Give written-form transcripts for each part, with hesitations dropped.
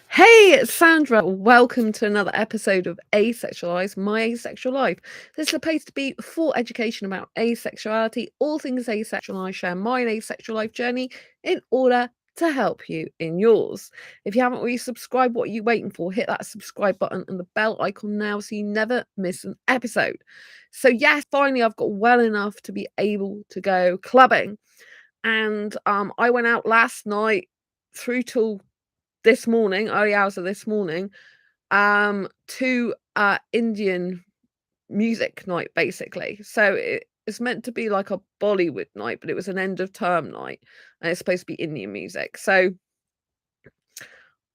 Hey, it's Sandra. Welcome to another episode of Asexualise, my asexual life. This is supposed to be for education about asexuality, all things asexual. I share my asexual life journey in order to help you in yours. If you haven't already subscribed, what are you waiting for? Hit that subscribe button and the bell icon now so you never miss an episode. So, yes, finally, I've got well enough to be able to go clubbing. And I went out last night through till this morning, early hours of this morning, to Indian music night, basically. So it's meant to be like a Bollywood night, but it was an end of term night, and it's supposed to be Indian music. So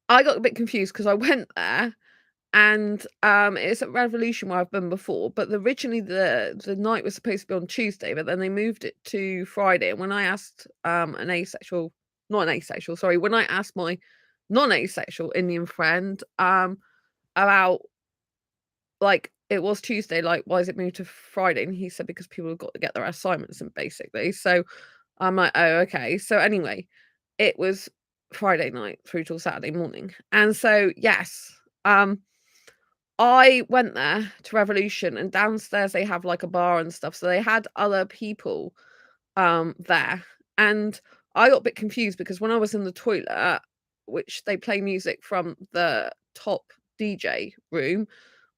I got a bit confused because I went there and it's at Revolution where I've been before, but originally the night was supposed to be on Tuesday, but then they moved it to Friday. And when I asked an asexual, not an asexual, sorry, when I asked my non-asexual Indian friend about like it was Tuesday, like why is it moved to Friday? And he said because people have got to get their assignments in basically. So I'm like, oh, okay. So anyway, it was Friday night through till Saturday morning. And so yes, I went there to Revolution, and downstairs they have like a bar and stuff. So they had other people there. And I got a bit confused because when I was in the toilet, which they play music from the top DJ room,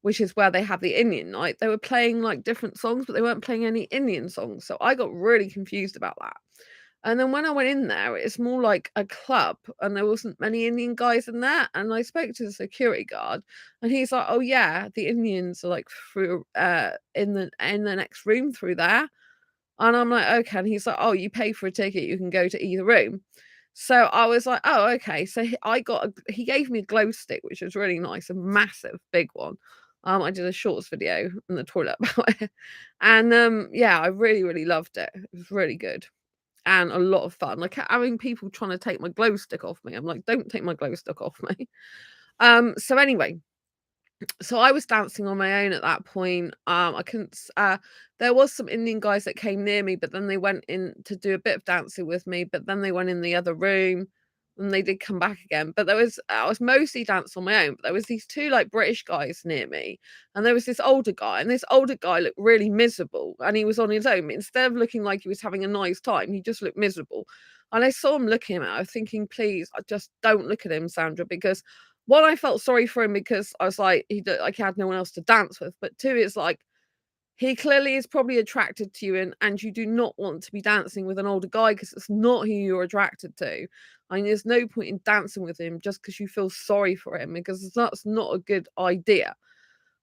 which is where they have the Indian night, they were playing like different songs, but they weren't playing any Indian songs. So I got really confused about that. And then when I went in there, it's more like a club, and there wasn't many Indian guys in there. And I spoke to the security guard, and he's like, "Oh yeah, the Indians are like through in the next room through there." And I'm like, "Okay." And he's like, "Oh, you pay for a ticket, you can go to either room." So I was like, "Oh, okay." So he gave me a glow stick, which was really nice, a massive big one. I did a shorts video in the toilet about it. And yeah, I really, really loved it. It was really good and a lot of fun. Like having people trying to take my glow stick off me. I'm like, don't take my glow stick off me. So anyway, so I was dancing on my own at that point. I couldn't. There was some Indian guys that came near me, but then they went in to do a bit of dancing with me. But then they went in the other room, and they did come back again. But I was mostly dancing on my own. But there was these two like British guys near me, and there was this older guy, and this older guy looked really miserable, and he was on his own. Instead of looking like he was having a nice time, he just looked miserable. And I saw him looking at me. I was thinking, please, just don't look at him, Sandra, because one, I felt sorry for him because I was like, like he had no one else to dance with. But two, it's like he clearly is probably attracted to you, and you do not want to be dancing with an older guy because it's not who you're attracted to. I mean, there's no point in dancing with him just because you feel sorry for him because that's not a good idea.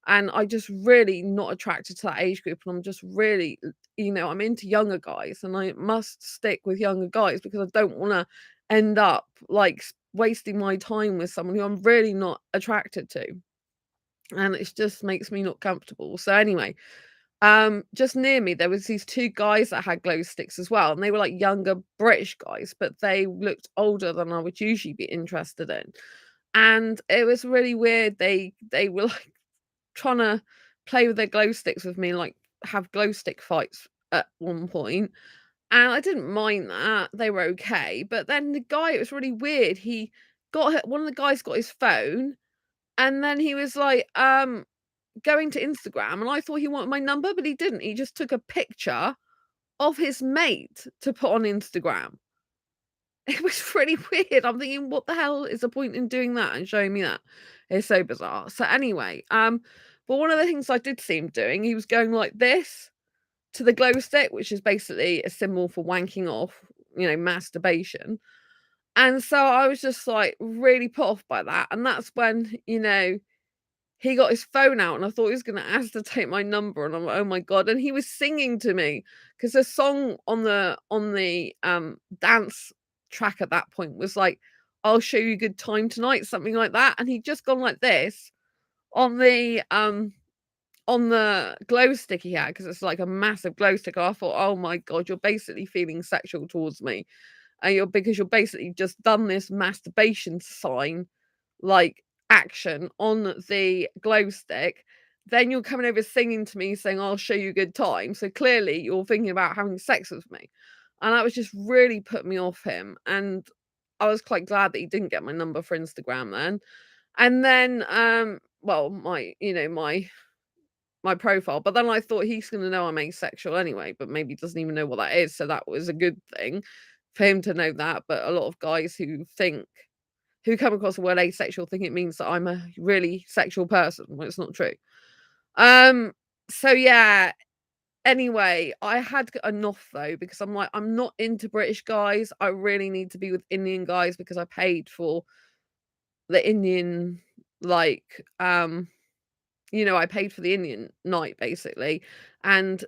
And I just really not attracted to that age group, and I'm just really, I'm into younger guys, and I must stick with younger guys because I don't want to end up like wasting my time with someone who I'm really not attracted to, and it just makes me not comfortable. So anyway, just near me there was these two guys that had glow sticks as well, and they were like younger British guys, but they looked older than I would usually be interested in. And it was really weird. They were like trying to play with their glow sticks with me, like have glow stick fights at one point, and I didn't mind that. They were okay. But then the guy, it was really weird. One of the guys got his phone, and then he was like, going to Instagram, and I thought he wanted my number, but he didn't. He just took a picture of his mate to put on Instagram. It was really weird. I'm thinking, what the hell is the point in doing that and showing me that? It's so bizarre. So anyway, but one of the things I did see him doing, he was going like this to the glow stick, which is basically a symbol for wanking off, masturbation. And so I was just like really put off by that. And that's when, he got his phone out, and I thought he was gonna ask to take my number, and I'm like, "Oh my god," and he was singing to me because the song on the dance track at that point was like, "I'll show you a good time tonight," something like that, and he'd just gone like this on the glow stick he had, because it's like a massive glow stick. I thought, "Oh my god, you're basically feeling sexual towards me, and you're basically just done this masturbation sign, like, action on the glow stick, then you're coming over singing to me saying, "I'll show you a good time." So clearly you're thinking about having sex with me. And that was just really put me off him. And I was quite glad that he didn't get my number for Instagram then. And then, well, my my profile, but then I thought he's gonna know I'm asexual anyway, but maybe he doesn't even know what that is, so that was a good thing for him to know that. But a lot of guys who come across the word asexual think it means that I'm a really sexual person, when it's not true. Um, so yeah, anyway, I had enough though, because I'm like, I'm not into British guys. I really need to be with Indian guys because I paid for the Indian, like, I paid for the Indian night basically. And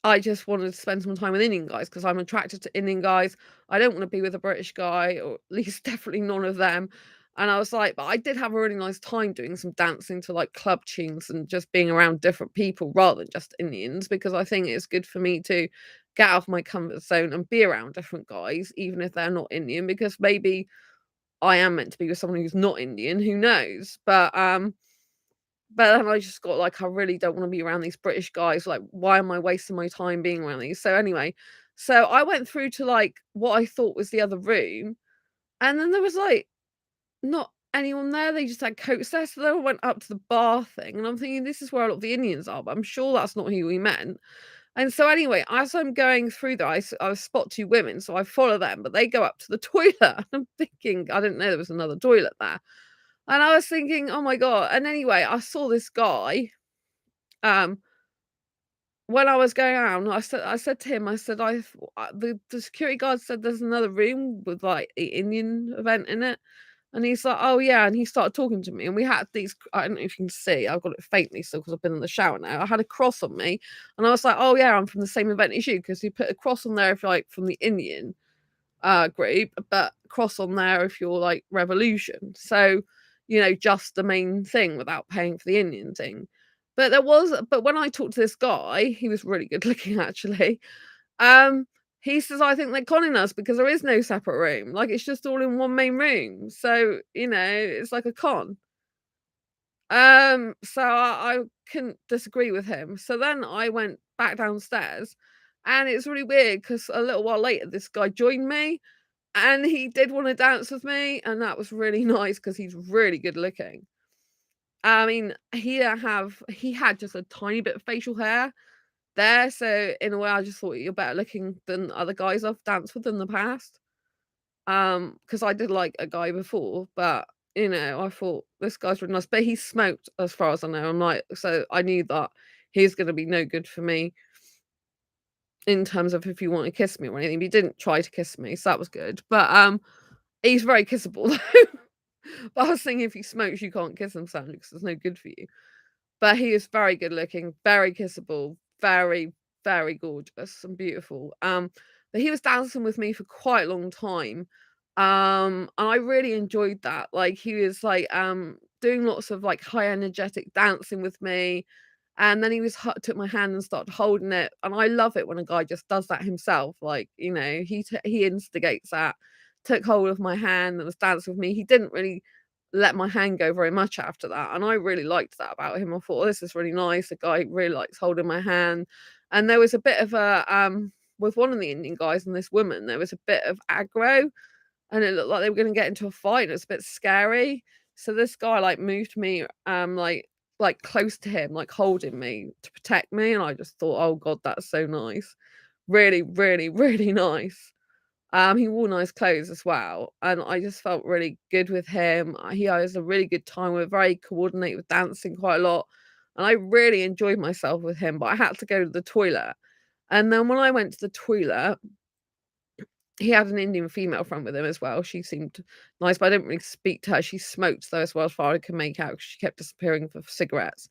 I just wanted to spend some time with Indian guys because I'm attracted to Indian guys. I don't want to be with a British guy, or at least definitely none of them. And I was like, but I did have a really nice time doing some dancing to like club tunes and just being around different people rather than just Indians, because I think it's good for me to get out of my comfort zone and be around different guys, even if they're not Indian, because maybe I am meant to be with someone who's not Indian, who knows? But then I just got like, I really don't wanna be around these British guys, like, why am I wasting my time being around these? So anyway, so I went through to, like, what I thought was the other room, and then there was, like, not anyone there, they just had coats there, so then I went up to the bar thing, and I'm thinking, "This is where a lot of the Indians are," but I'm sure that's not who we meant. And so anyway, as I'm going through there, I spot 2 women, so I follow them, but they go up to the toilet, and I'm thinking, I didn't know there was another toilet there. And I was thinking, "Oh my god." And anyway, I saw this guy, um, when I was going out, I said to him, I said, The security guard said there's another room with, like, a Indian event in it." And he's like, "Oh, yeah," and he started talking to me, and we had these I don't know if you can see, I've got it faintly still because 'cause I've been in the shower now. I had a cross on me, and I was like, "Oh, yeah, I'm from the same event as you," because he put a cross on there if you're, like, from the Indian group, but cross on there if you're like revolution. So, just the main thing without paying for the Indian thing. But when I talked to this guy, he was really good looking actually. Um, he says, I think they're conning us because there is no separate room. Like it's just all in one main room. So, it's like a con. So I couldn't disagree with him. So then I went back downstairs and it's really weird because a little while later this guy joined me and he did wanna dance with me, and that was really nice because he's really good looking. I mean, he had just a tiny bit of facial hair there, so in a way, I just thought you're better looking than other guys I've danced with in the past. Because I did like a guy before, but, I thought, "This guy's really nice," but he smoked as far as I know, I'm like so I knew that he's gonna be no good for me in terms of if you want to kiss me or anything, but he didn't try to kiss me, so that was good, but, he's very kissable though. But I was thinking if he smokes, you can't kiss him sadly because it's no good for you. But he is very good looking, very kissable, very, very gorgeous and beautiful. But he was dancing with me for quite a long time. And I really enjoyed that. Like he was like doing lots of like high energetic dancing with me. And then took my hand and started holding it. And I love it when a guy just does that himself. Like, he instigates that, took hold of my hand and was dancing with me. He didn't really let my hand go very much after that. And I really liked that about him. I thought, oh, this is really nice. A guy really likes holding my hand. And there was a bit of with one of the Indian guys and this woman, there was a bit of aggro and it looked like they were gonna get into a fight. It was a bit scary. So this guy like moved me like close to him, like holding me to protect me. And I just thought, oh God, that's so nice. Really, really, really nice. He wore nice clothes as well, and I just felt really good with him. He has a really good time. We're very coordinated with dancing quite a lot, and I really enjoyed myself with him. But I had to go to the toilet, and then when I went to the toilet, he had an Indian female friend with him as well. She seemed nice, but I didn't really speak to her. She smoked though, as well as far as I could make out, 'cause she kept disappearing for cigarettes.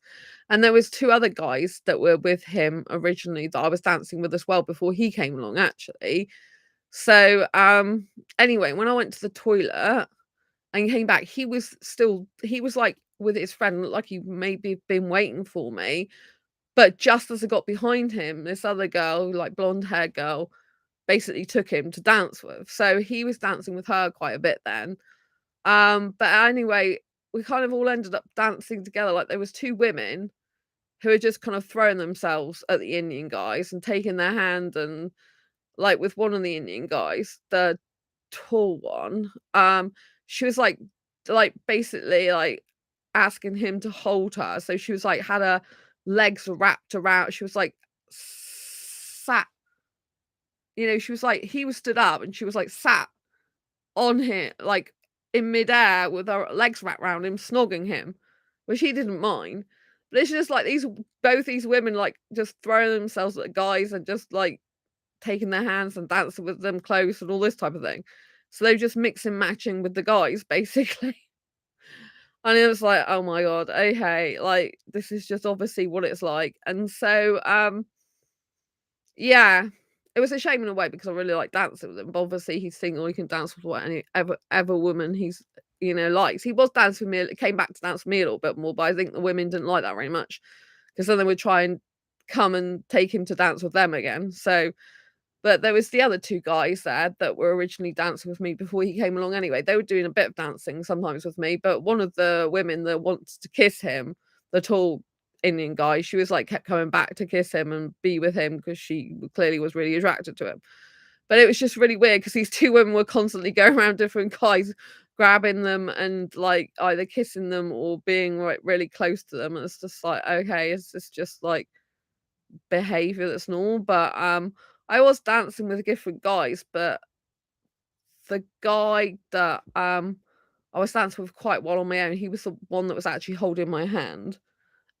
And there was two other guys that were with him originally that I was dancing with as well before he came along, actually. So, anyway, when I went to the toilet and came back, he was, like, with his friend, looked like he maybe been waiting for me, but just as I got behind him, this other girl, like, blonde-haired girl, basically took him to dance with. So he was dancing with her quite a bit then. But anyway, we kind of all ended up dancing together, like, there was 2 women who were just kind of throwing themselves at the Indian guys and taking their hand and, like, with one of the Indian guys, tall one, she was basically, like, asking him to hold her, so she was, like, had her legs wrapped around she was, like, sat she was, like he was stood up and she was, like, sat on him, like, in midair with her legs wrapped around him, snogging him, which he didn't mind. But it's just, like, both these women, like, just throwing themselves at the guys and just, like, taking their hands and dancing with them close and all this type of thing. So they just mix and matching with the guys, basically. And it was like, "Oh my god, okay, like, this is just obviously what it's like." And so, yeah, it was a shame in a way because I really like dancing with him, but obviously he's single, he can dance with what any ever woman likes. He was dancing with me, came back to dance with me a little bit more, but I think the women didn't like that very much because then they would try and come and take him to dance with them again. So but there was the other 2 guys there that were originally dancing with me before he came along anyway. They were doing a bit of dancing sometimes with me, but one of the women that wants to kiss him, the tall Indian guy, she was like kept coming back to kiss him and be with him because she clearly was really attracted to him. But it was just really weird because these 2 women were constantly going around different guys, grabbing them and like either kissing them or being like really close to them. And it's just like, okay, is this just like behavior that's normal? But I was dancing with different guys, but the guy that I was dancing with quite well on my own, he was the one that was actually holding my hand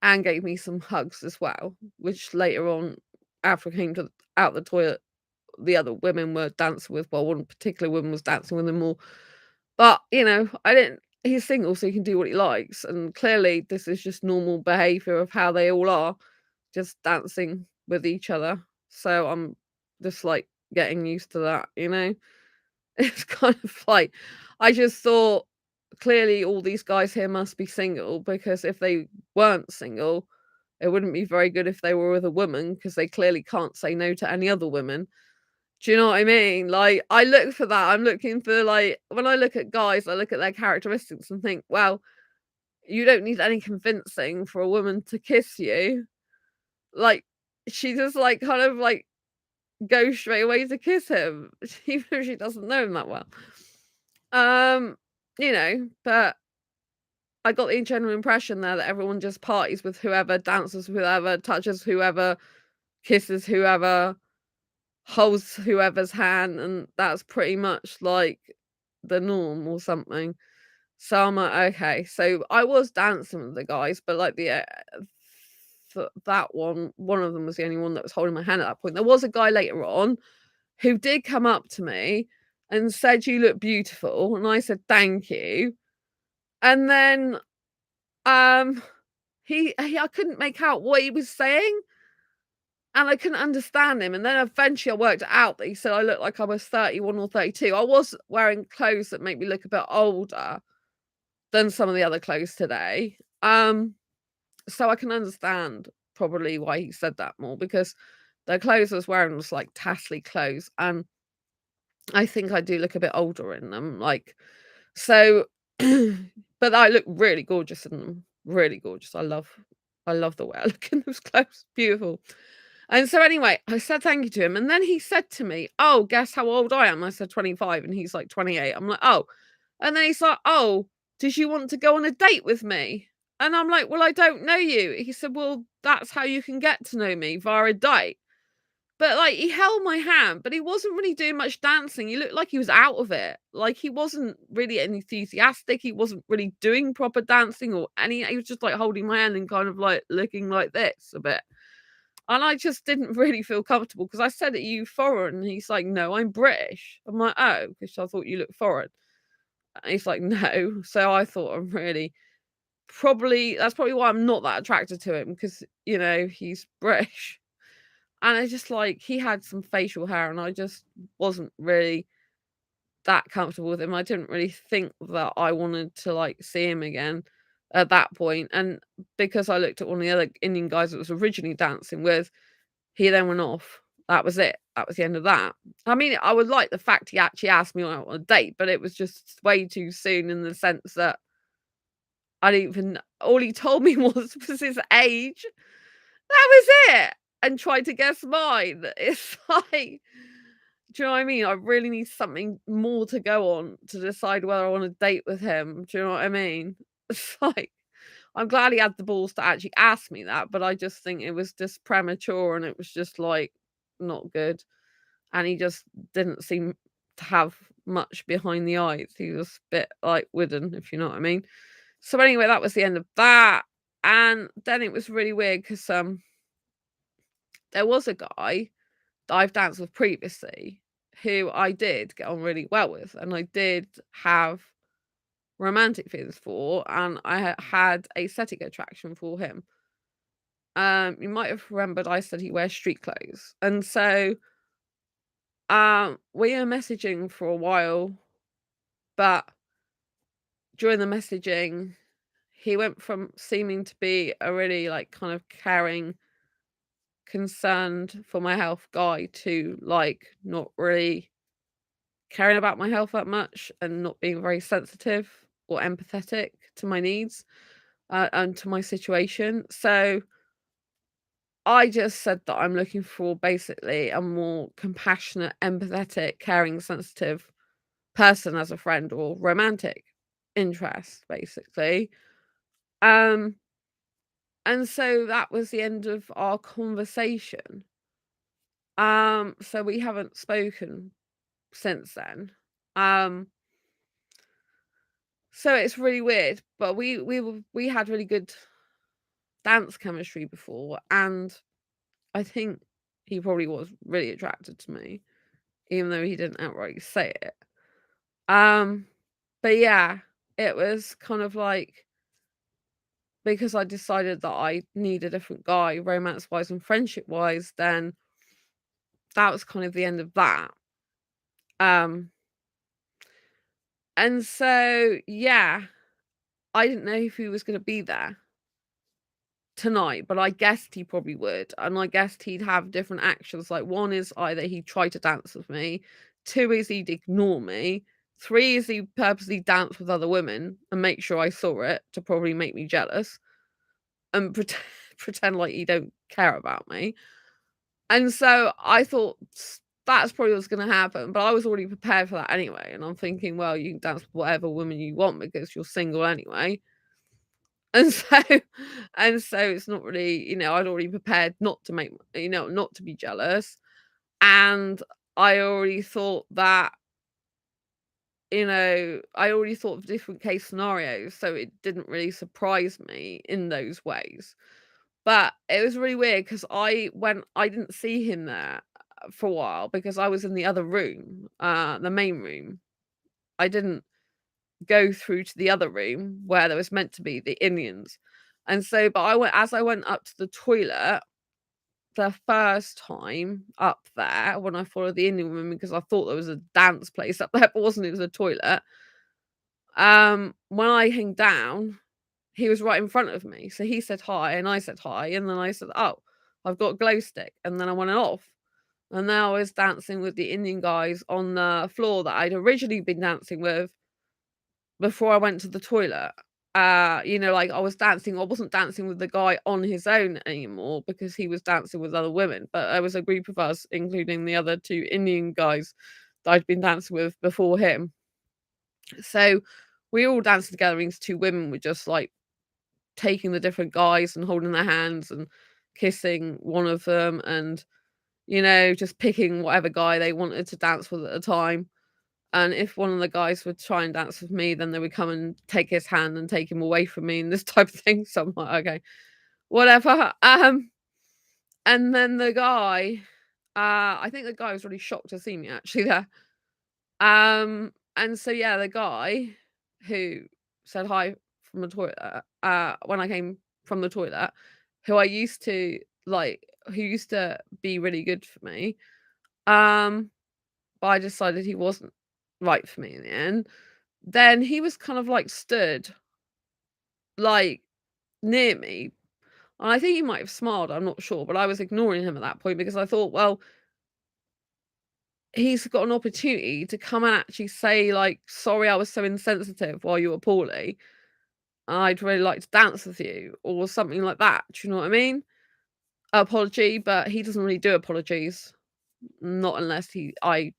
and gave me some hugs as well, which later on, after I came out the toilet, the other women were dancing with. Well, one particular woman was dancing with him more. But, I didn't he's single, so he can do what he likes. And clearly this is just normal behavior of how they all are, just dancing with each other. So I'm just like getting used to that. It's kind of like I just thought clearly all these guys here must be single because if they weren't single, it wouldn't be very good if they were with a woman because they clearly can't say no to any other women. Do you know what I mean? Like, I look for that. I'm looking for like when I look at guys, I look at their characteristics and think, well, you don't need any convincing for a woman to kiss you. Like, she just like kind of like goes straight away to kiss him, even if she doesn't know him that well. Um, but I got the general impression there that everyone just parties with whoever, dances with whoever, touches whoever, kisses whoever, holds whoever's hand, and that's pretty much like the norm or something. So I'm like, okay. So I was dancing with the guys, but like that one of them was the only one that was holding my hand at that point. There was a guy later on who did come up to me and said, "You look beautiful," and I said, "Thank you." And then he I couldn't make out what he was saying. And I couldn't understand him, and then eventually I worked it out that he said I looked like I was 31 or 32. I was wearing clothes that make me look a bit older than some of the other clothes today. So I can understand probably why he said that more because the clothes I was wearing was like tassely clothes, and I think I do look a bit older in them, like so but I look really gorgeous in them, really gorgeous. I love the way I look in those clothes, beautiful. And so anyway, I said thank you to him, and then he said to me, "Oh, guess how old I am?" I said 25, and he's like 28. I'm like, "Oh." And then he's like, "Oh, did you want to go on a date with me?" And I'm like, "Well, I don't know you." He said, "Well, that's how you can get to know me, via a date." But like he held my hand, but he wasn't really doing much dancing. He looked like he was out of it. Like he wasn't really enthusiastic. He wasn't really doing proper dancing or any. He was just like holding my hand and kind of like looking like this a bit. And I just didn't really feel comfortable because I said, "Are you foreign?" And he's like, "No, I'm British." I'm like, "Oh, because I thought you looked foreign." And he's like, "No." So I thought I'm really that's probably why I'm not that attracted to him because he's British. And I just like he had some facial hair and I just wasn't really that comfortable with him. I didn't really think that I wanted to like see him again at that point. And because I looked at one of the other Indian guys that was originally dancing with, he then went off. That was it. That was the end of that. I mean, I would like the fact he actually asked me out on a date, but it was just way too soon in the sense that I didn't even all he told me was his age. That was it. And tried to guess mine. It's like, Do you know what I mean? I really need something more to go on to decide whether I wanna date with him. Do you know what I mean? It's like, I'm glad he had the balls to actually ask me that, but I just think it was just premature and it was just, like, not good, and he just didn't seem to have much behind the eyes. He was a bit, like, wooden, if you know what I mean. So anyway, that was the end of that, and then it was really weird 'cause, there was a guy that I've danced with previously who I did get on really well with, and I did have romantic feelings for, and I had aesthetic attraction for him. You might have remembered I said he wears street clothes, and so, we were messaging for a while, but during the messaging, he went from seeming to be a really, like, kind of caring, concerned for my health guy to, like, not really caring about my health that much and not being very sensitive or empathetic to my needs, and to my situation. So I just said that I'm looking for basically a more compassionate, empathetic, caring, sensitive person as a friend or romantic interest, basically. Um, and so that was the end of our conversation. So we haven't spoken since then. Um, so it's really weird, but we had really good dance chemistry before, and I think he probably was really attracted to me, even though he didn't outright say it. Um, but yeah, it was kind of like because I decided that I need a different guy, romance wise and friendship wise, then that was kind of the end of that. Um, and so yeah, I didn't know if he was going to be there tonight, but I guessed he probably would, and I guessed he'd have different actions. Like, one is either he'd try to dance with me, two is he'd ignore me, three is he purposely dance with other women and make sure I saw it to probably make me jealous and pretend pretend like he don't care about me. And so I thought that's probably what's going to happen, but I was already prepared for that anyway. And I'm thinking, well, you can dance with whatever woman you want because you're single anyway. And so it's not really, I'd already prepared not to make, not to be jealous. And I already thought that, I already thought of different case scenarios, so it didn't really surprise me in those ways. But it was really weird because I didn't see him there for a while because I was in the other room, the main room. I didn't go through to the other room where there was meant to be the Indians. And so, but I went up to the toilet the first time up there when I followed the Indian woman because I thought there was a dance place up there, but wasn't, it was a toilet. When I hung down, he was right in front of me. So he said hi and I said hi, and then I said, "Oh, I've got a glow stick." And then I went off. And now I was dancing with the Indian guys on the floor that I'd originally been dancing with before I went to the toilet. Like I wasn't dancing with the guy on his own anymore because he was dancing with other women. But there was a group of us, including the other two Indian guys that I'd been dancing with before him. So we all danced together, and these two women were just like taking the different guys and holding their hands and kissing one of them and, just picking whatever guy they wanted to dance with at the time. And if one of the guys would try and dance with me, then they would come and take his hand and take him away from me and this type of thing. So I'm like, okay, whatever. And then the guy, I think the guy was really shocked to see me actually there. And so yeah, the guy who said hi from the toilet, when I came from the toilet, who I used to like, who used to be really good for me, um, but I decided he wasn't right for me in the end. Then he was kind of like stood like near me, and I think he might have smiled. I'm not sure, but I was ignoring him at that point because I thought, well, he's got an opportunity to come and actually say, like, "Sorry, I was so insensitive while you were poorly. I'd really like to dance with you," or something like that. Do you know what I mean? Apology, but he doesn't really do apologies. Not unless I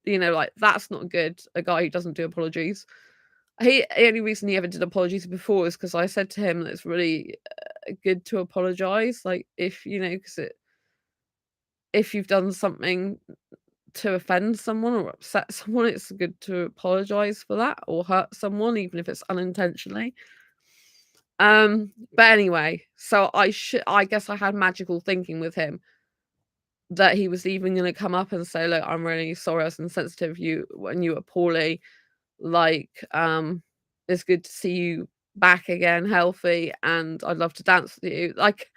like, that's not good, a guy who doesn't do apologies. The only reason he ever did apologies before is because I said to him that it's really, good to apologize, like, if, 'cause if you've done something to offend someone or upset someone, it's good to apologize for that or hurt someone, even if it's unintentionally. But anyway, so I guess I had magical thinking with him that he was even gonna come up and say, "Look, I'm really sorry I was insensitive you when you were poorly. Like, it's good to see you back again healthy, and I'd love to dance with you." Like,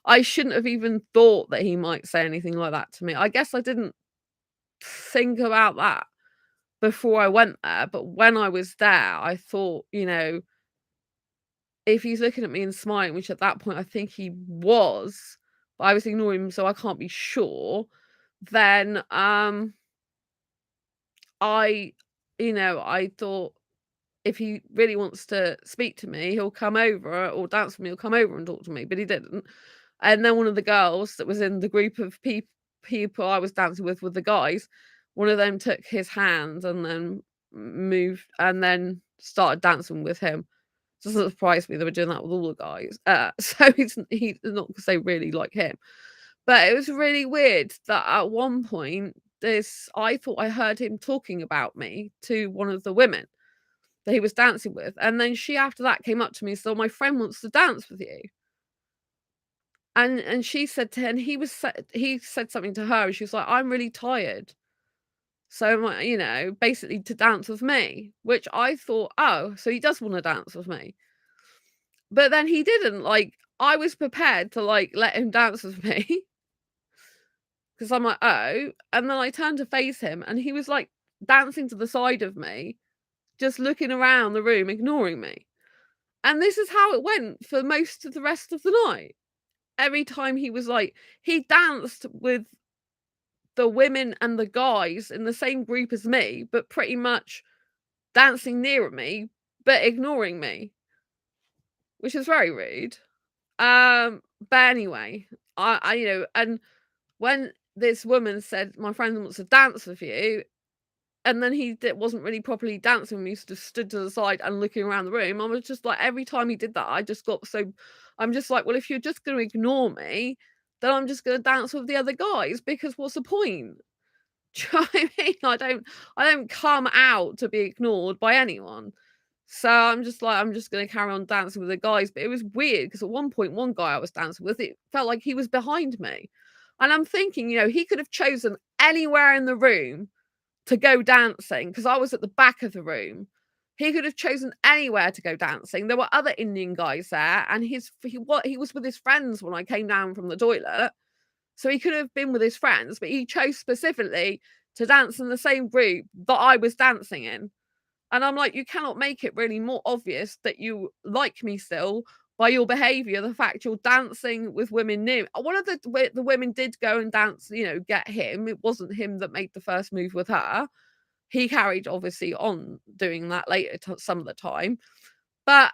I shouldn't have even thought that he might say anything like that to me. I guess I didn't think about that before I went there, but when I was there, I thought, if he's looking at me and smiling, which at that point I think he was, but I was ignoring him, so I can't be sure, then, I I thought if he really wants to speak to me, he'll come over or dance with me, he'll come over and talk to me, but he didn't. And then one of the girls that was in the group of people I was dancing with the guys, one of them took his hand and then moved and then started dancing with him. Doesn't surprise me they were doing that with all the guys. So he's not because they really like him. But it was really weird that at one point this I thought I heard him talking about me to one of the women that he was dancing with, and then she after that came up to me and said, "My friend wants to dance with you." And she said to him, he said something to her, and she was like, "I'm really tired." So basically to dance with me, which I thought, "Oh, so he does want to dance with me." But then he didn't. Like, I was prepared to like let him dance with me because I'm like, "Oh," and then I turned to face him, and he was like dancing to the side of me, just looking around the room, ignoring me. And this is how it went for most of the rest of the night. Every time he danced with the women and the guys in the same group as me, but pretty much dancing nearer me, but ignoring me, which is very rude. But anyway, and when this woman said, "My friend wants to dance with you," and then wasn't really properly dancing with me, just stood to the side and looking around the room. I was just like, every time he did that, I just got so I'm just like, well, if you're just gonna ignore me, then I'm just gonna dance with the other guys because what's the point? Do you know what I mean? I don't come out to be ignored by anyone. So I'm just like, I'm just gonna carry on dancing with the guys. But it was weird because at one point, one guy I was dancing with, it felt like he was behind me. And I'm thinking, he could have chosen anywhere in the room to go dancing because I was at the back of the room. He could have chosen anywhere to go dancing. There were other Indian guys there, and he was with his friends when I came down from the toilet. So he could have been with his friends, but he chose specifically to dance in the same group that I was dancing in. And I'm like, you cannot make it really more obvious that you like me still by your behavior, the fact you're dancing with women near. One of the women did go and dance, get him. It wasn't him that made the first move with her. He carried obviously on doing that later some of the time. But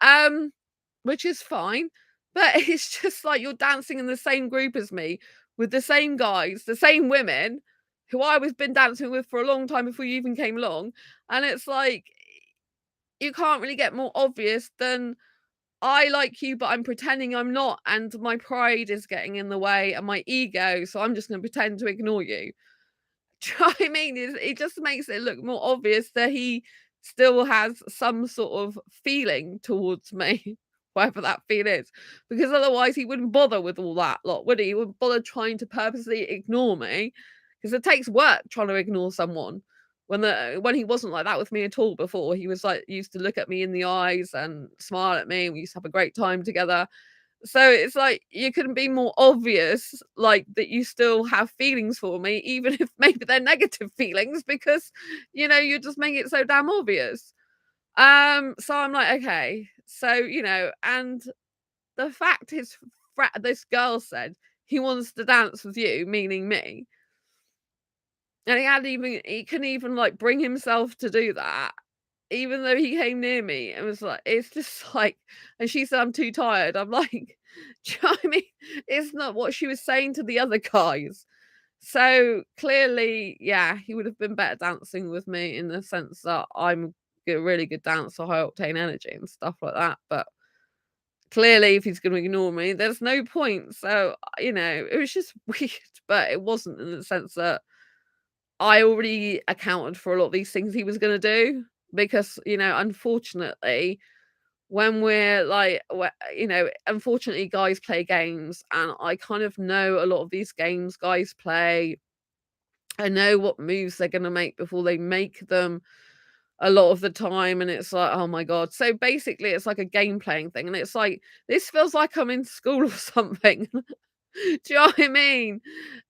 which is fine. But it's just like you're dancing in the same group as me with the same guys, the same women who I was been dancing with for a long time before you even came along. And it's like you can't really get more obvious than I like you, but I'm pretending I'm not, and my pride is getting in the way and my ego, so I'm just going to pretend to ignore you. Do you know what I mean? It just makes it look more obvious that he still has some sort of feeling towards me, whatever that feel is. Because otherwise he wouldn't bother with all that lot, would he? He wouldn't bother trying to purposely ignore me. Because it takes work trying to ignore someone. When he wasn't like that with me at all before, he was like used to look at me in the eyes and smile at me, and we used to have a great time together. So it's like you couldn't be more obvious, like that you still have feelings for me, even if maybe they're negative feelings, because you're just making it so damn obvious. So I'm like, okay, so and the fact is, this girl said he wants to dance with you, meaning me, and he couldn't even like bring himself to do that. Even though he came near me and was like, it's just like, and she said, "I'm too tired." I'm like, do you know what I mean? It's not what she was saying to the other guys. So, clearly, yeah, he would have been better dancing with me in the sense that I'm a really good dancer, high octane energy and stuff like that, but clearly, if he's gonna ignore me, there's no point, so, it was just weird, but it wasn't in the sense that I already accounted for a lot of these things he was gonna do because, unfortunately, when we're like, unfortunately, guys play games, and I kind of know a lot of these games guys play. I know what moves they're gonna make before they make them a lot of the time, and it's like, "Oh my god." So, basically, it's like a game playing thing, and it's like, this feels like I'm in school or something. Do you know what I mean?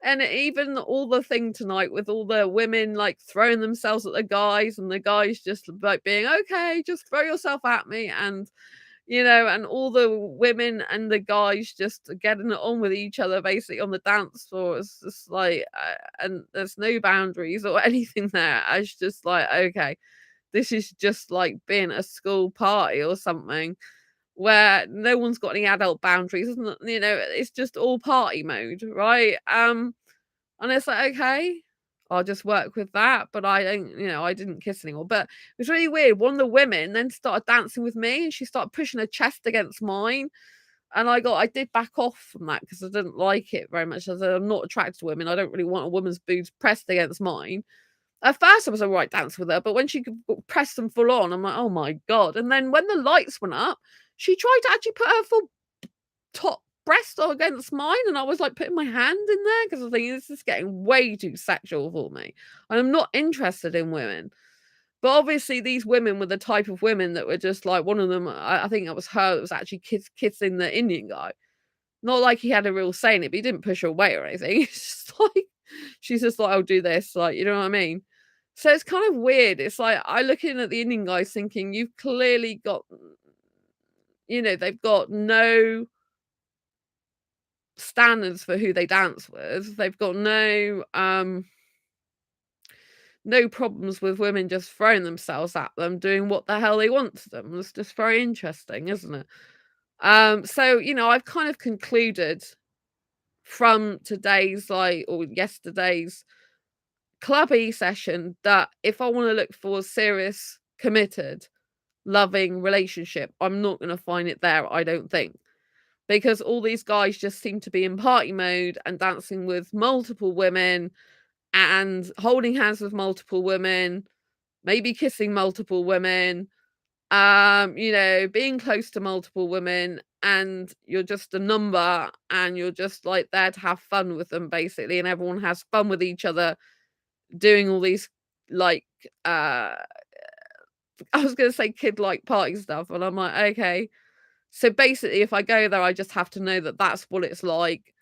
And even all the thing tonight with all the women, like, throwing themselves at the guys and the guys just, like, being, "Okay, just throw yourself at me," and, and all the women and the guys just getting it on with each other basically on the dance floor. It's just like, and there's no boundaries or anything there. I was just like, "Okay, this is just like being at a school party or something." Where no one's got any adult boundaries, isn't it? It's just all party mode, right? And it's like, okay, I'll just work with that. But I didn't kiss anyone. But it was really weird. One of the women then started dancing with me and she started pushing her chest against mine. And I did back off from that because I didn't like it very much. I said, I'm not attracted to women. I don't really want a woman's boobs pressed against mine. At first, I was alright dancing with her, but when she could press them full on, I'm like, "Oh my god." And then when the lights went up, she tried to actually put her full top breast against mine, and I was, like, putting my hand in there because I was thinking, "This is getting way too sexual for me, and I'm not interested in women." But obviously, these women were the type of women that were just like one of them, I think it was her that was actually kissing the Indian guy. Not like he had a real say in it, but he didn't push her away or anything. It's just like she's just like, "I'll do this," like, you know what I mean? So it's kind of weird. It's like I looking at the Indian guys thinking, "You've clearly got," they've got no standards for who they dance with. They've got no problems with women just throwing themselves at them, doing what the hell they want to them. It's just very interesting, isn't it? So, I've kind of concluded from today's or yesterday's clubby session that if I want to look for a serious, committed, loving relationship, I'm not going to find it there, I don't think. Because all these guys just seem to be in party mode and dancing with multiple women and holding hands with multiple women, maybe kissing multiple women, being close to multiple women, and you're just a number and you're just like there to have fun with them basically, and everyone has fun with each other doing all these like uh I was gonna say kid like party stuff, and I'm like, okay. So basically, if I go there, I just have to know that that's what it's like,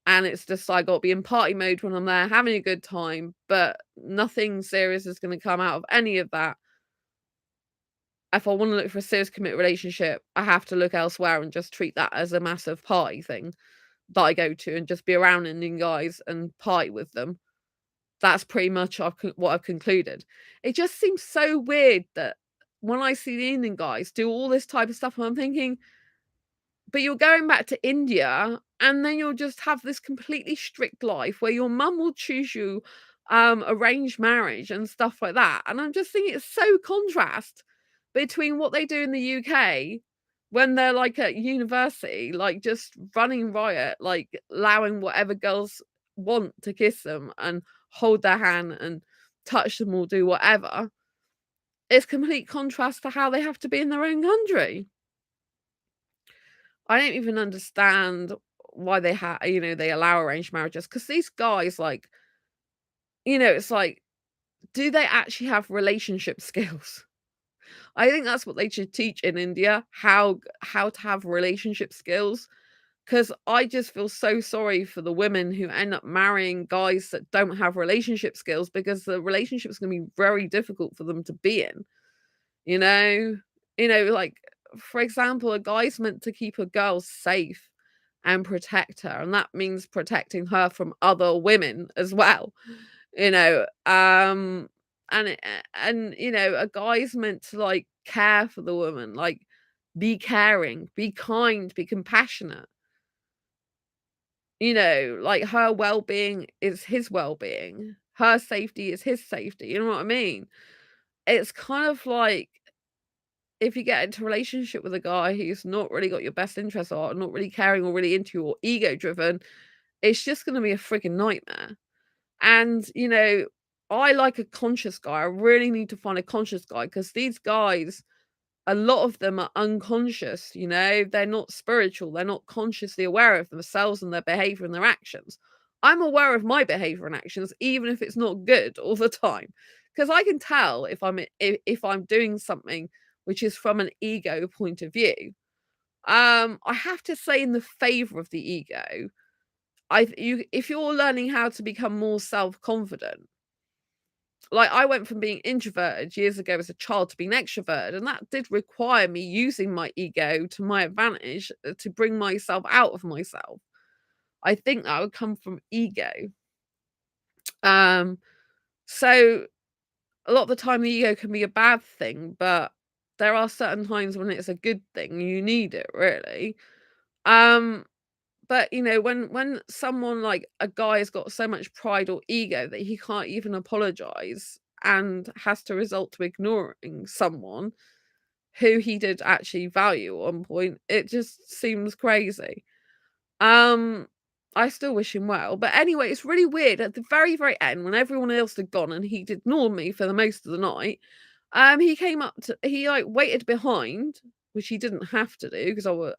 and it's just I got to be in party mode when I'm there, having a good time, but nothing serious is going to come out of any of that. If I want to look for a serious committed relationship, I have to look elsewhere and just treat that as a massive party thing that I go to and just be around Indian guys and party with them. That's pretty much what I've concluded. It just seems so weird that when I see the Indian guys do all this type of stuff, and I'm thinking, but you're going back to India, and then you'll just have this completely strict life where your mum will choose you, arranged marriage and stuff like that, and I'm just thinking it's so contrast between what they do in the UK when they're, like, at university, like, just running riot, like, allowing whatever girls want to kiss them and hold their hand and touch them or do whatever. It's complete contrast to how they have to be in their own country. I don't even understand why they allow arranged marriages because these guys, like, it's like, do they actually have relationship skills? I think that's what they should teach in India, how to have relationship skills. Because I just feel so sorry for the women who end up marrying guys that don't have relationship skills because the relationship is gonna be very difficult for them to be in. You know? Like, for example, a guy's meant to keep a girl safe and protect her, and that means protecting her from other women as well, you know? A guy's meant to, like, care for the woman, like, be caring, be kind, be compassionate. Like her well-being is his well-being. Her safety is his safety. You know what I mean? It's kind of like if you get into a relationship with a guy who's not really got your best interests at heart, not really caring or really into you or ego driven, it's just gonna be a frigging nightmare. And, I like a conscious guy. I really need to find a conscious guy because these guys, a lot of them are unconscious, they're not spiritual, they're not consciously aware of themselves and their behavior and their actions. I'm aware of my behavior and actions, even if it's not good all the time, because I can tell if I'm doing something which is from an ego point of view. I have to say, in the favor of the ego, if you're learning how to become more self-confident, like I went from being introverted years ago as a child to being extroverted, and that did require me using my ego to my advantage to bring myself out of myself. I think that would come from ego. Um, so a lot of the time the ego can be a bad thing, but there are certain times when it's a good thing. You need it really. Um, But, when someone like a guy has got so much pride or ego that he can't even apologize and has to result to ignoring someone who he did actually value at one point, it just seems crazy. Um, I still wish him well. But anyway, it's really weird. At the very, very end, when everyone else had gone and he'd ignored me for the most of the night, he came up to he, like, waited behind, which he didn't have to do because I was,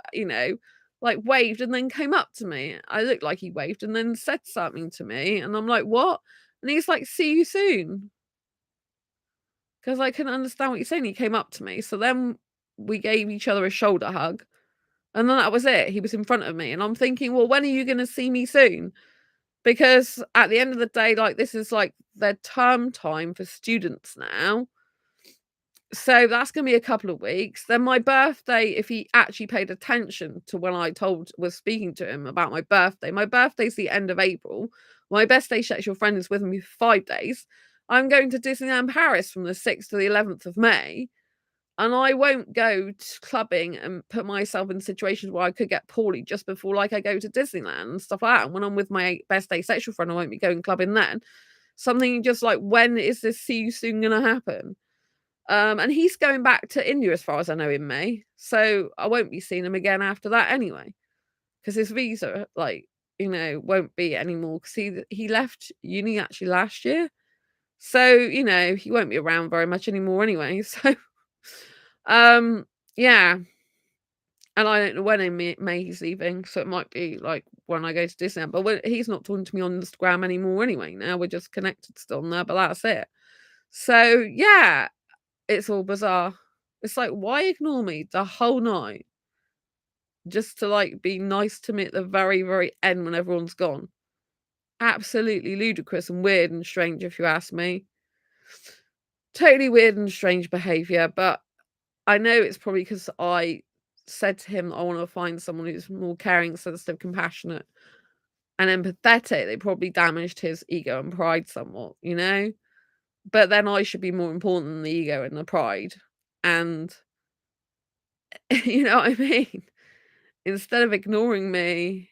like, waved and then came up to me. I looked like he waved and then said something to me, and I'm like, "What?" And he's like, "See you soon," because I couldn't understand what he's saying. He came up to me, so then we gave each other a shoulder hug, and then that was it. He was in front of me, and I'm thinking, "Well, when are you gonna see me soon?" Because at the end of the day, like, this is, like, their term time for students now. So that's gonna be a couple of weeks. Then my birthday, if he actually paid attention to when I was speaking to him about my birthday's the end of April. My best asexual friend is with me for 5 days. I'm going to Disneyland Paris from the 6th to the 11th of May, and I won't go clubbing and put myself in situations where I could get poorly just before, like, I go to Disneyland and stuff like that. And when I'm with my best asexual friend, I won't be going clubbing then. Something just like, when is this see you soon gonna happen? And he's going back to India as far as I know in May, so I won't be seeing him again after that anyway, because his visa, like, won't be anymore because he left uni actually last year. So, he won't be around very much anymore anyway. So, um, yeah, and I don't know when in May he's leaving, so it might be like when I go to Disneyland. But he's not talking to me on Instagram anymore anyway. Now we're just connected still on there, but that's it. So yeah, it's all bizarre. It's like, why ignore me the whole night just to, like, be nice to me at the very, very end when everyone's gone? Absolutely ludicrous and weird and strange, if you ask me. Totally weird and strange behavior, but I know it's probably because I said to him that I want to find someone who's more caring, sensitive, compassionate, and empathetic. They probably damaged his ego and pride somewhat, But then I should be more important than the ego and the pride. And you know what I mean? Instead of ignoring me,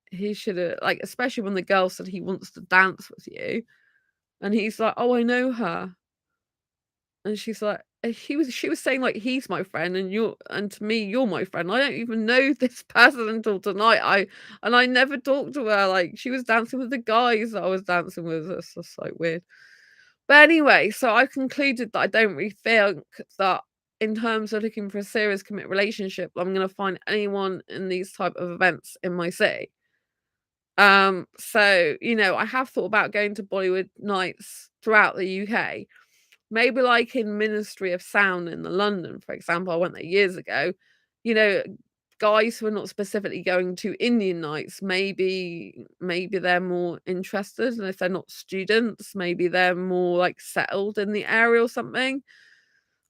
he shoulda, like, especially when the girl said he wants to dance with you, and he's like, "Oh, I know her." And she's like she was saying, like, "He's my friend, and to me, you're my friend." I don't even know this person until tonight. I never talked to her, like, she was dancing with the guys that I was dancing with. It's just so weird. But anyway, so I concluded that I don't really think that in terms of looking for a serious commit relationship, I'm gonna find anyone in these type of events in my city. So, I have thought about going to Bollywood nights throughout the UK. Maybe like in Ministry of Sound in the London, for example. I went there years ago. You know, guys who are not specifically going to Indian nights, maybe they're more interested, and if they're not students, maybe they're more like settled in the area or something.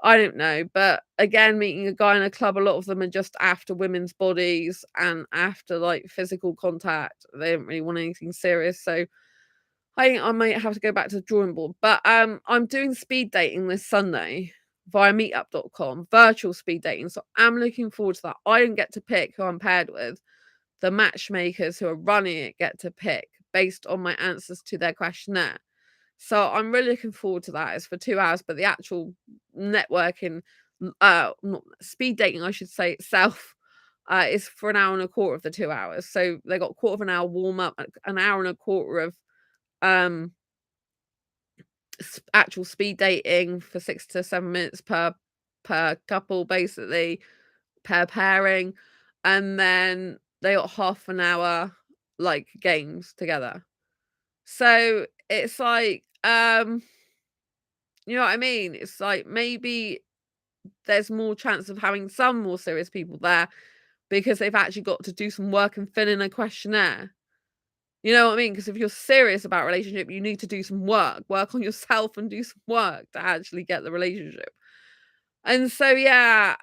I don't know, but again, meeting a guy in a club, a lot of them are just after women's bodies and after, like, physical contact. They don't really want anything serious, so I think I might have to go back to the drawing board. But, I'm doing speed dating this Sunday via meetup.com, virtual speed dating, so I'm looking forward to that. I don't get to pick who I'm paired with, the matchmakers who are running it get to pick based on my answers to their questionnaire. So I'm really looking forward to that. It's for 2 hours, but the actual networking, not speed dating, I should say, itself, is for an hour and a quarter of the 2 hours. So they got a quarter of an hour warm up, an hour and a quarter of um actual speed dating for 6 to 7 minutes per couple, basically per pairing, and then they got half an hour like games together. So it's like, you know what I mean? It's like maybe there's more chance of having some more serious people there because they've actually got to do some work and fill in a questionnaire. You know what I mean? Because if you're serious about a relationship, you need to do some work on yourself and do some work to actually get the relationship. And so yeah,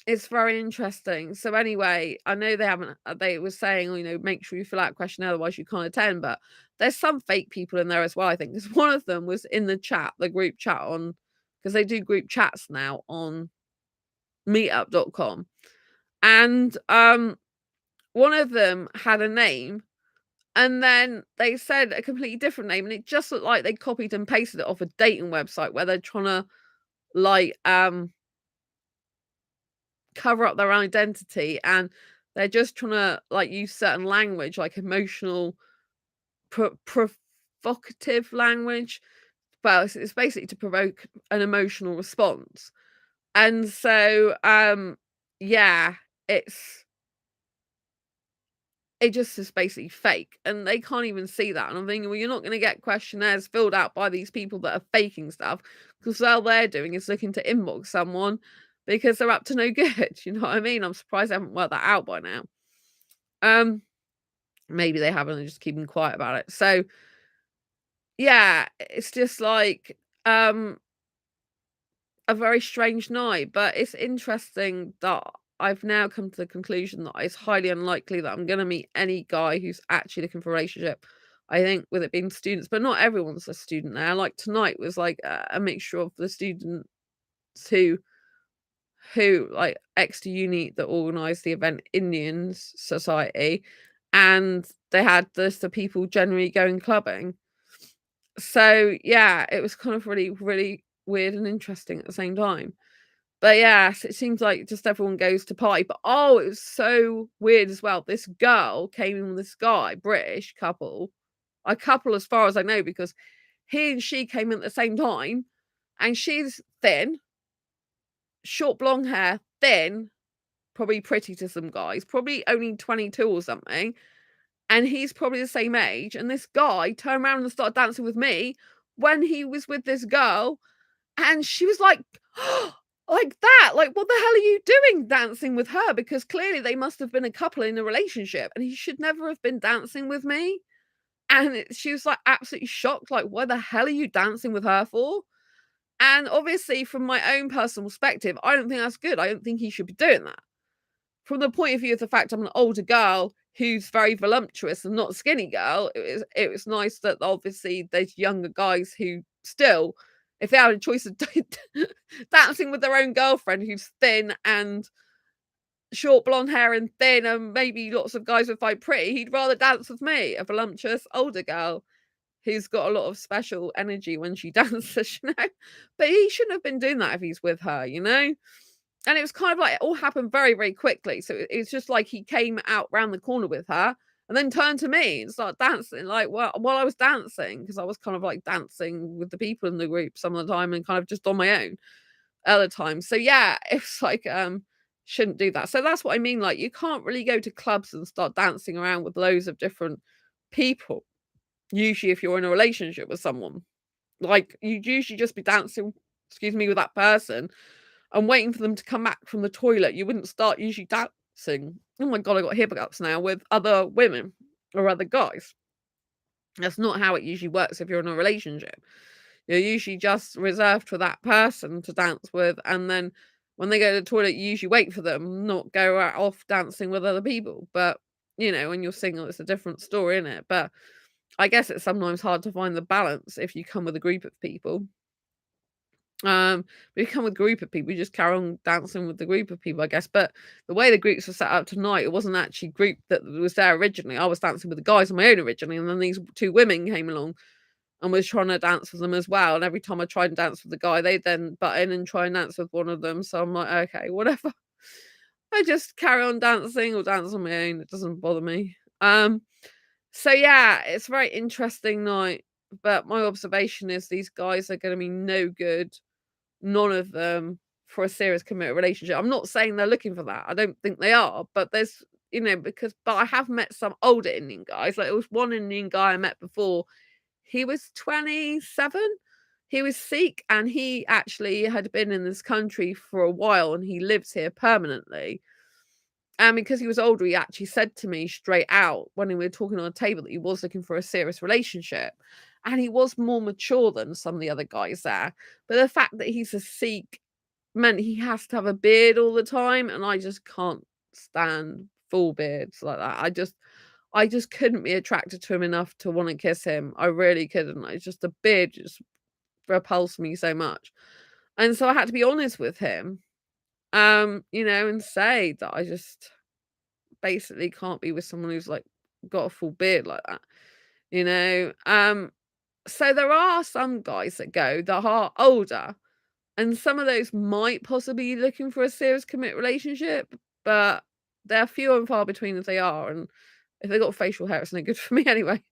it's very interesting. So anyway, I know they haven't they were saying, you know, make sure you fill out a questionnaire, otherwise you can't attend. But there's some fake people in there as well, I think. Because one of them was in the chat, the group chat on, because they do group chats now on meetup.com. And one of them had a name, and then they said a completely different name, and it just looked like they copied and pasted it off a dating website where they're trying to like cover up their identity, and they're just trying to like use certain language, like emotional provocative language. Well, it's basically to provoke an emotional response. And so yeah, it's it just is basically fake, and they can't even see that. And I'm thinking, well, you're not going to get questionnaires filled out by these people that are faking stuff, because all they're doing is looking to inbox someone because they're up to no good. You know what I mean? I'm surprised they haven't worked that out by now. Um, maybe they haven't and just keeping quiet about it. So yeah, it's just like a very strange night, but it's interesting that I've now come to the conclusion that it's highly unlikely that I'm gonna meet any guy who's actually looking for a relationship. I think with it being students, but not everyone's a student there. Like tonight was like a mixture of the students who like extra uni that organised the event Indians Society, and they had the people generally going clubbing. So yeah, it was kind of really, really weird and interesting at the same time. But yes, it seems like just everyone goes to party. But oh, it was so weird as well. This girl came in with this guy, British couple, a couple as far as I know, because he and she came in at the same time, and she's thin, short blonde hair, thin, probably pretty to some guys, probably only 22 or something. And he's probably the same age. And this guy turned around and started dancing with me when he was with this girl. And she was like, like that. Like, what the hell are you doing dancing with her? Because clearly they must have been a couple in a relationship and he should never have been dancing with me. And she was like absolutely shocked. Like, why the hell are you dancing with her for? And obviously, from my own personal perspective, I don't think that's good. I don't think he should be doing that. From the point of view of the fact I'm an older girl who's very voluptuous and not a skinny girl, it was nice that obviously there's younger guys who still, if they had a choice of dancing with their own girlfriend who's thin and short blonde hair and thin, and maybe lots of guys would find pretty, he'd rather dance with me, a voluptuous older girl who's got a lot of special energy when she dances, you know. But he shouldn't have been doing that if he's with her, you know. And it was kind of like it all happened very, very quickly. So it's just like he came out round the corner with her and then turned to me and started dancing. Like, well, while I was dancing, because I was kind of like dancing with the people in the group some of the time and kind of just on my own other times. So yeah, it's like shouldn't do that. So that's what I mean. Like, you can't really go to clubs and start dancing around with loads of different people. Usually, if you're in a relationship with someone, like you'd usually just be dancing, excuse me, with that person and waiting for them to come back from the toilet. You wouldn't start usually dancing. Oh my god, I got hiccups now with other women or other guys. That's not how it usually works if you're in a relationship. You're usually just reserved for that person to dance with, and then when they go to the toilet, you usually wait for them, not go off dancing with other people. But you know, when you're single, it's a different story, isn't it? But I guess it's sometimes hard to find the balance if you come with a group of people. We come with a group of people, we just carry on dancing with the group of people, I guess. But the way the groups were set up tonight, it wasn't actually group that was there originally. I was dancing with the guys on my own originally, and then these two women came along and was trying to dance with them as well. And every time I tried and dance with the guy, they then butt in and try and dance with one of them. So I'm like, okay, whatever. I just carry on dancing or dance on my own. It doesn't bother me. So yeah, it's a very interesting night. But my observation is these guys are going to be no good, none of them, for a serious committed relationship. I'm not saying they're looking for that. I don't think they are. But there's, but I have met some older Indian guys. Like, it was one Indian guy I met before. He was 27. He was Sikh, and he actually had been in this country for a while, and he lives here permanently. And because he was older, he actually said to me straight out when we were talking on a table that he was looking for a serious relationship. And he was more mature than some of the other guys there. But the fact that he's a Sikh meant he has to have a beard all the time, and I just can't stand full beards like that. I just couldn't be attracted to him enough to want to kiss him. I really couldn't. It's just the beard just repulsed me so much. And so I had to be honest with him, and say that I just basically can't be with someone who's like got a full beard like that, you know. So there are some guys that go that are older, and some of those might possibly be looking for a serious commit relationship, but they're few and far between if they are. And if they got facial hair, it's no good for me anyway.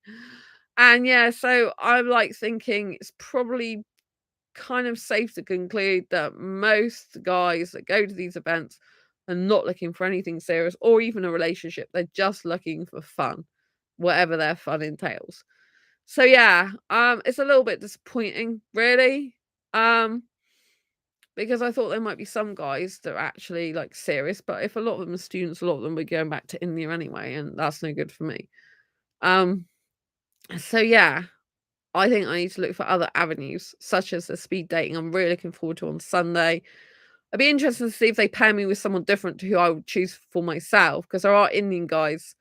And yeah, so I'm like thinking it's probably kind of safe to conclude that most guys that go to these events are not looking for anything serious or even a relationship. They're just looking for fun, whatever their fun entails. So yeah, it's a little bit disappointing, really. Um, because I thought there might be some guys that are actually like serious, but if a lot of them are students, a lot of them are going back to India anyway, and that's no good for me. Um, so yeah, I think I need to look for other avenues, such as the speed dating I'm really looking forward to on Sunday. I'd be interested to see if they pair me with someone different to who I would choose for myself, because there are Indian guys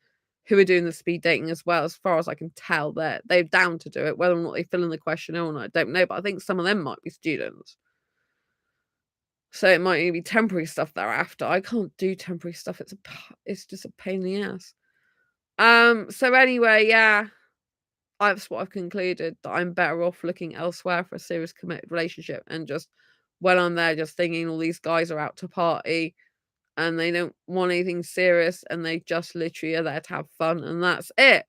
who are doing the speed dating as well. As far as I can tell, they're down to do it. Whether or not they fill in the questionnaire or not, I don't know. But I think some of them might be students, so it might even be temporary stuff they're after. I can't do temporary stuff. It's just a pain in the ass. So anyway, yeah, that's what I've concluded, that I'm better off looking elsewhere for a serious committed relationship, and just when I'm there, just thinking all these guys are out to party and they don't want anything serious, and they just literally are there to have fun, and that's it.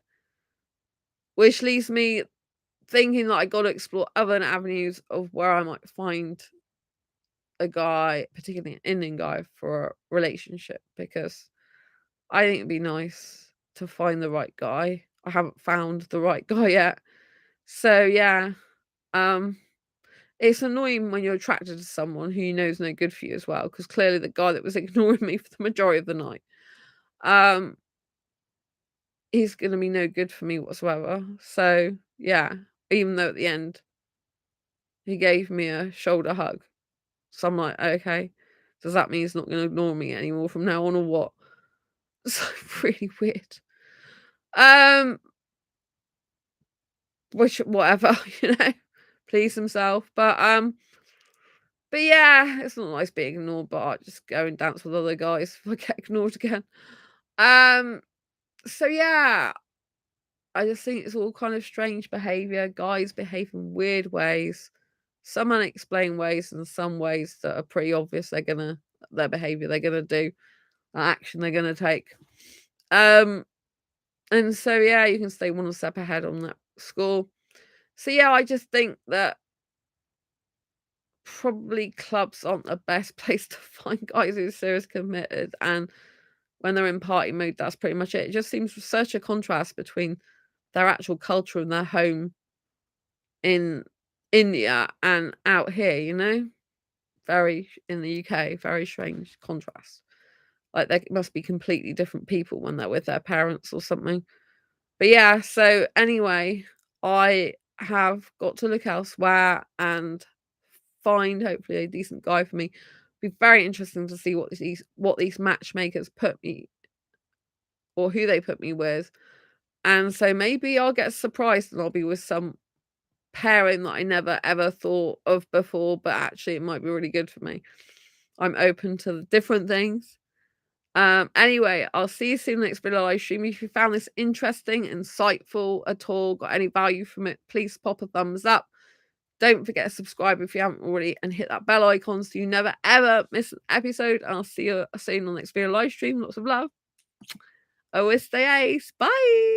Which leaves me thinking that I got to explore other avenues of where I might find a guy, particularly an Indian guy, for a relationship, because I think it'd be nice to find the right guy. I haven't found the right guy yet. So yeah, um, it's annoying when you're attracted to someone who you know is no good for you as well, because clearly the guy that was ignoring me for the majority of the night, um, he's gonna be no good for me whatsoever. So yeah, even though at the end he gave me a shoulder hug. So I'm like, okay, does that mean he's not gonna ignore me anymore from now on, or what? So really weird. Um, which whatever, you know, please himself. But yeah, it's not nice being ignored, but I just go and dance with other guys if I get ignored again. Um, so yeah, I just think it's all kind of strange behavior. Guys behave in weird ways, some unexplained ways, and some ways that are pretty obvious. Their behavior they're gonna do, the action they're gonna take. Um, and so yeah, you can stay one step ahead on that score. So yeah, I just think that probably clubs aren't the best place to find guys who are serious committed, and when they're in party mood, that's pretty much it. It just seems such a contrast between their actual culture and their home in India and out here, very in the UK, very strange contrast. Like they must be completely different people when they're with their parents or something. But yeah, so anyway, I have got to look elsewhere and find hopefully a decent guy for me. Be very interesting to see what these matchmakers put me, or who they put me with. And so maybe I'll get surprised and I'll be with some pairing that I never ever thought of before, but actually it might be really good for me. I'm open to different things. Anyway, I'll see you soon in the next video live stream. If you found this interesting, insightful at all, got any value from it, please pop a thumbs up. Don't forget to subscribe if you haven't already and hit that bell icon so you never ever miss an episode. And I'll see you soon on the next video live stream. Lots of love. Always stay ace. Bye.